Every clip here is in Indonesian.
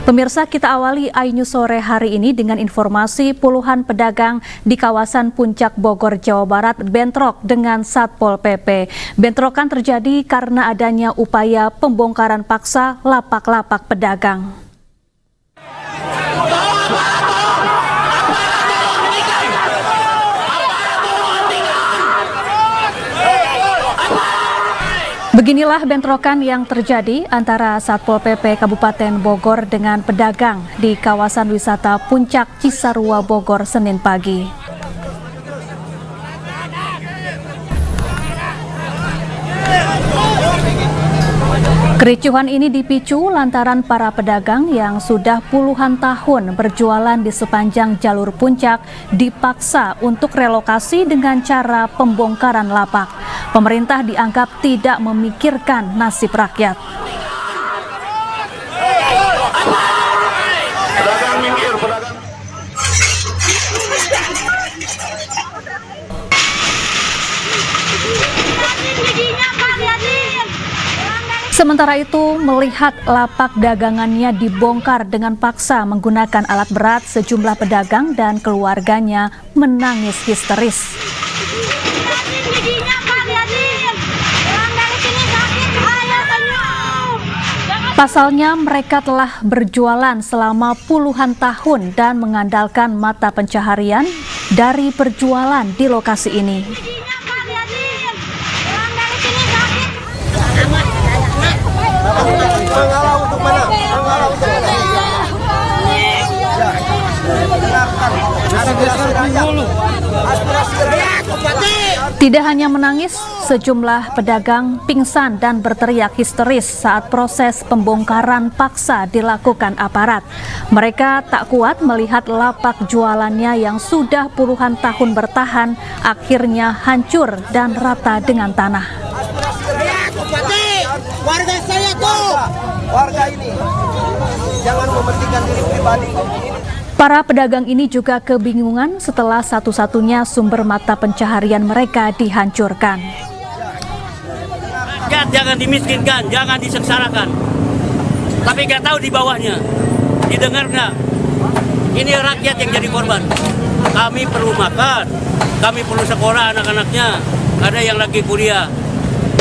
Pemirsa, kita awali iNews sore hari ini dengan informasi puluhan pedagang di kawasan Puncak Bogor, Jawa Barat bentrok dengan Satpol PP. Bentrokan terjadi karena adanya upaya pembongkaran paksa lapak-lapak pedagang. Beginilah bentrokan yang terjadi antara Satpol PP Kabupaten Bogor dengan pedagang di kawasan wisata Puncak Cisarua Bogor Senin pagi. Kericuhan ini dipicu lantaran para pedagang yang sudah puluhan tahun berjualan di sepanjang jalur puncak dipaksa untuk relokasi dengan cara pembongkaran lapak. Pemerintah dianggap tidak memikirkan nasib rakyat. Sementara itu, melihat lapak dagangannya dibongkar dengan paksa menggunakan alat berat, sejumlah pedagang dan keluarganya menangis histeris. Pasalnya, mereka telah berjualan selama puluhan tahun dan mengandalkan mata pencaharian dari berjualan di lokasi ini. Tidak hanya menangis, sejumlah pedagang pingsan dan berteriak histeris saat proses pembongkaran paksa dilakukan aparat. Mereka tak kuat melihat lapak jualannya yang sudah puluhan tahun bertahan akhirnya hancur dan rata dengan tanah. Warga saya tuh, warga ini jangan mementingkan diri pribadi. Para pedagang ini juga kebingungan setelah satu-satunya sumber mata pencaharian mereka dihancurkan. Jangan dimiskinkan, jangan disengsarakan. Tapi nggak tahu di bawahnya, didengar nggak? Ini rakyat yang jadi korban. Kami perlu makan, kami perlu sekolah anak-anaknya, ada yang lagi kuliah.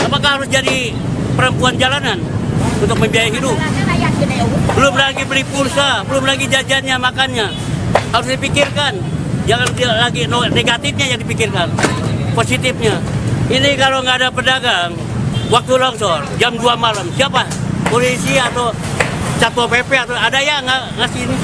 Apakah harus jadi perempuan jalanan untuk membiayai hidup? Belum lagi beli pulsa, belum lagi jajannya, makannya. Harus dipikirkan. Jangan lagi negatifnya yang dipikirkan, positifnya. Ini kalau nggak ada pedagang, waktu longsor, jam 2 malam, siapa? Polisi atau Satpol PP atau ada yang ngasih ini?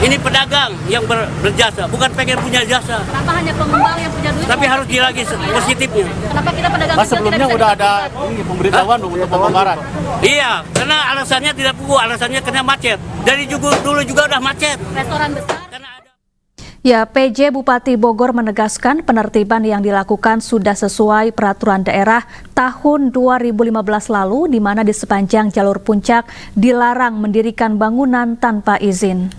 Ini pedagang yang berjasa, bukan pengen punya jasa. Kenapa hanya pengembang yang punya duit? Tapi harus lagi positifnya. Kenapa kita pedagang Mas, sebelumnya udah ada ini pemberitahuan untuk pembongkaran? Iya, karena alasannya tidak pugu, alasannya kena macet. Dari dulu juga udah macet. Restoran besar. Ya, PJ Bupati Bogor menegaskan penertiban yang dilakukan sudah sesuai peraturan daerah tahun 2015 lalu, di mana di sepanjang jalur puncak dilarang mendirikan bangunan tanpa izin.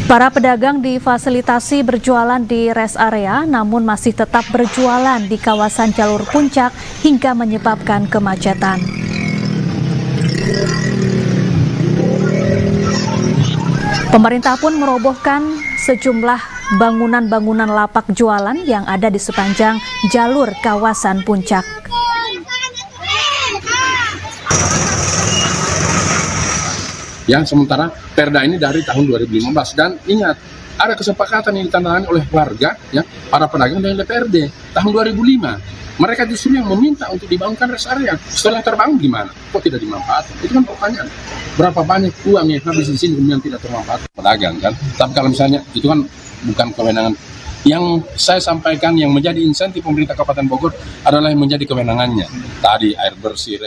Para pedagang difasilitasi berjualan di rest area, namun masih tetap berjualan di kawasan jalur puncak hingga menyebabkan kemacetan. Pemerintah pun merobohkan sejumlah bangunan-bangunan lapak jualan yang ada di sepanjang jalur kawasan puncak. Yang sementara perda ini dari tahun 2015, dan ingat ada kesepakatan yang ditandatangani oleh warga, ya, para pedagang dan DPRD tahun 2005. Mereka justru yang meminta untuk dibangunkan rest area. Setelah terbangun gimana? Kok tidak dimanfaatkan? Itu kan pertanyaan. Berapa banyak uang yang habis di sini kemudian tidak termanfaatkan pedagang kan? Tapi kalau misalnya itu kan bukan kewenangan. Yang saya sampaikan yang menjadi insentif pemerintah Kabupaten Bogor adalah yang menjadi kewenangannya. Tadi air bersih,